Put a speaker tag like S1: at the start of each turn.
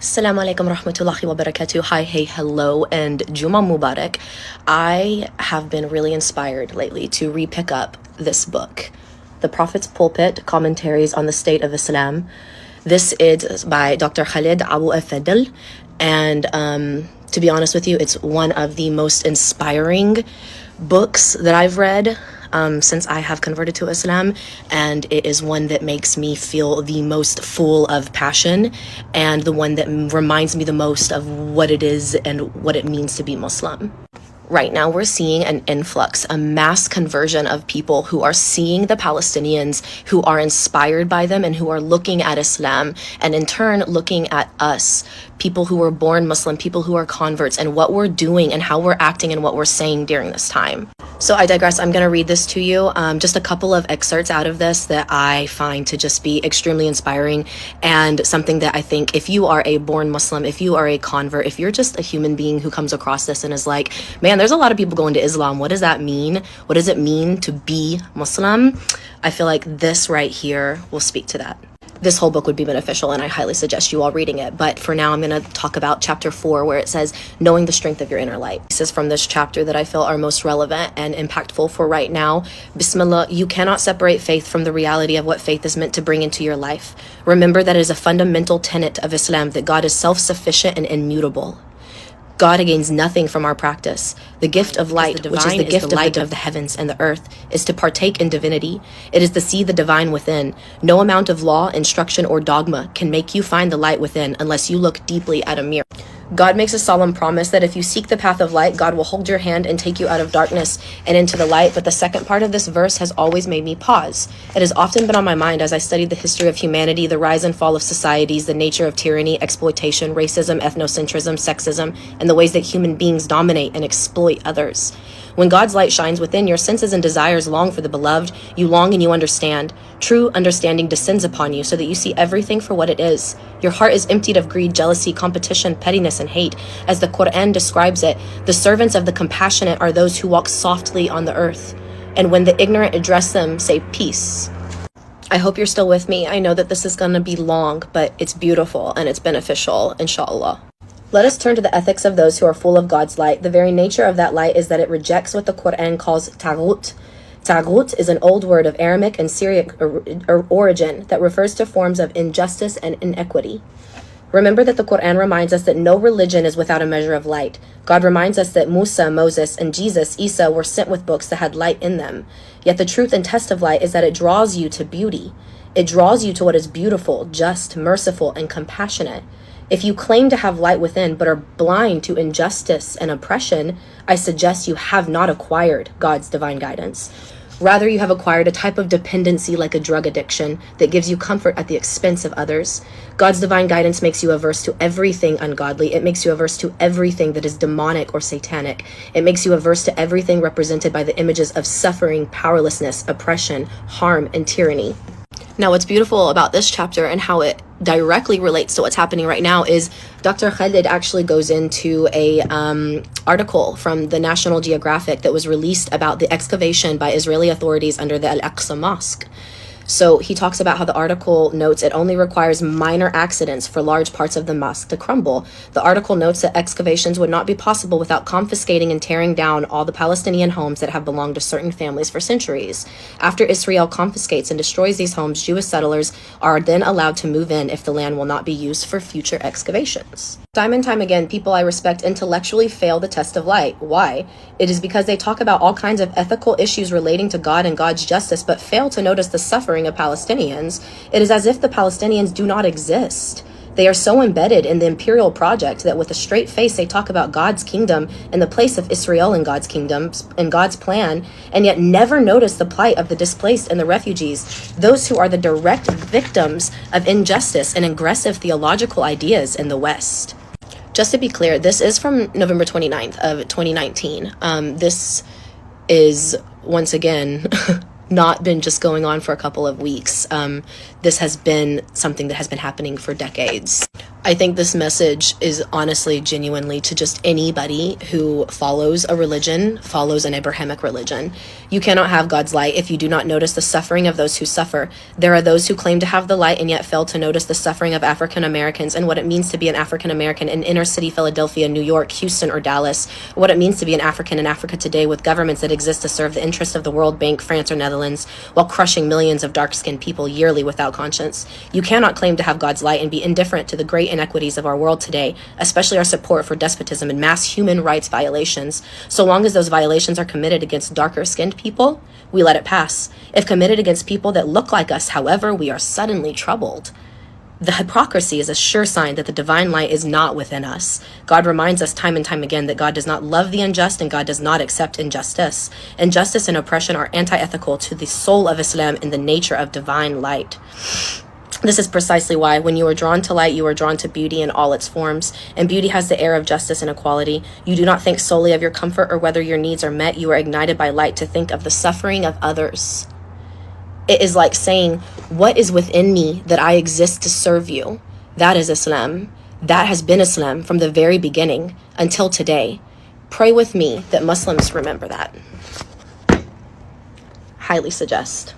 S1: Assalamu alaikum rahmatullahi wa barakatuh. Hi, hey, hello, and Juma Mubarak. I have been really inspired lately to re-pick up this book, The Prophet's Pulpit, Commentaries on the State of Islam. This is by Dr. Khalid Abu Fadl, and to be honest with you, it's one of the most inspiring books that I've read since I have converted to Islam, and it is one that makes me feel the most full of passion and the one that reminds me the most of what it is and what it means to be Muslim. Right now, we're seeing an influx, a mass conversion of people who are seeing the Palestinians, who are inspired by them, and who are looking at Islam, and in turn, looking at us, people who were born Muslim, people who are converts, and what we're doing and how we're acting and what we're saying during this time. So I digress. I'm going to read this to you, just a couple of excerpts out of this that I find to just be extremely inspiring, and something that I think if you are a born Muslim, if you are a convert, if you're just a human being who comes across this and is like, man, there's a lot of people going to Islam. What does that mean? What does it mean to be Muslim? I feel like this right here will speak to that. This whole book would be beneficial, and I highly suggest you all reading it. But for now, I'm going to talk about chapter 4, where it says, knowing the strength of your inner light. This is from this chapter that I feel are most relevant and impactful for right now. Bismillah, you cannot separate faith from the reality of what faith is meant to bring into your life. Remember that it is a fundamental tenet of Islam that God is self-sufficient and immutable. God gains nothing from our practice. The gift of light, which is the gift of light of the heavens and the earth, is to partake in divinity. It is to see the divine within. No amount of law, instruction, or dogma can make you find the light within unless you look deeply at a mirror. God makes a solemn promise that if you seek the path of light, God will hold your hand and take you out of darkness and into the light. But the second part of this verse has always made me pause. It has often been on my mind as I studied the history of humanity, the rise and fall of societies, the nature of tyranny, exploitation, racism, ethnocentrism, sexism, and the ways that human beings dominate and exploit others. When God's light shines within, your senses and desires long for the beloved. You long and you understand. True understanding descends upon you so that you see everything for what it is. Your heart is emptied of greed, jealousy, competition, pettiness, and hate. As the Quran describes it, the servants of the compassionate are those who walk softly on the earth. And when the ignorant address them, say peace. I hope you're still with me. I know that this is going to be long, but it's beautiful and it's beneficial, inshallah. Let us turn to the ethics of those who are full of God's light. The very nature of that light is that it rejects what the Quran calls taghut. Taghut is an old word of Aramaic and Syriac origin that refers to forms of injustice and inequity. Remember that the Quran reminds us that no religion is without a measure of light. God reminds us that Musa, Moses, and Jesus, Isa, were sent with books that had light in them. Yet the truth and test of light is that it draws you to beauty. It draws you to what is beautiful, just, merciful, and compassionate. If you claim to have light within but are blind to injustice and oppression, I suggest you have not acquired God's divine guidance. Rather, you have acquired a type of dependency like a drug addiction that gives you comfort at the expense of others. God's divine guidance makes you averse to everything ungodly. It makes you averse to everything that is demonic or satanic. It makes you averse to everything represented by the images of suffering, powerlessness, oppression, harm, and tyranny. Now, what's beautiful about this chapter and how it directly relates to what's happening right now is Dr. Khalid actually goes into a article from the National Geographic that was released about the excavation by Israeli authorities under the Al-Aqsa Mosque. So he talks about how the article notes it only requires minor accidents for large parts of the mosque to crumble. The article notes that excavations would not be possible without confiscating and tearing down all the Palestinian homes that have belonged to certain families for centuries. After Israel confiscates and destroys these homes, Jewish settlers are then allowed to move in if the land will not be used for future excavations. Time and time again, people I respect intellectually fail the test of light. Why? It is because they talk about all kinds of ethical issues relating to God and God's justice, but fail to notice the suffering of Palestinians. It is as if the Palestinians do not exist. They are so embedded in the imperial project that with a straight face they talk about God's kingdom and the place of Israel in God's kingdom and God's plan, and yet never notice the plight of the displaced and the refugees, those who are the direct victims of injustice and aggressive theological ideas in the West. Just to be clear, this is from November 29th of 2019. This is, once again, not been just going on for a couple of weeks. this has been something that has been happening for decades. I think this message is honestly, genuinely to just anybody who follows a religion, follows an Abrahamic religion. You cannot have God's light if you do not notice the suffering of those who suffer. There are those who claim to have the light and yet fail to notice the suffering of African Americans and what it means to be an African American in inner city Philadelphia, New York, Houston, or Dallas. What it means to be an African in Africa today with governments that exist to serve the interests of the World Bank, France, or Netherlands, while crushing millions of dark-skinned people yearly without conscience. You cannot claim to have God's light and be indifferent to the great inequities of our world today, especially our support for despotism and mass human rights violations. So long as those violations are committed against darker-skinned people, we let it pass. If committed against people that look like us, however, we are suddenly troubled. The hypocrisy is a sure sign that the divine light is not within us. God reminds us time and time again that God does not love the unjust and God does not accept injustice. Injustice and oppression are anti-ethical to the soul of Islam and the nature of divine light. This is precisely why when you are drawn to light, you are drawn to beauty in all its forms, and beauty has the air of justice and equality. You do not think solely of your comfort or whether your needs are met. You are ignited by light to think of the suffering of others. It is like saying, what is within me that I exist to serve you? That is Islam. That has been Islam from the very beginning until today. Pray with me that Muslims remember that. Highly suggest.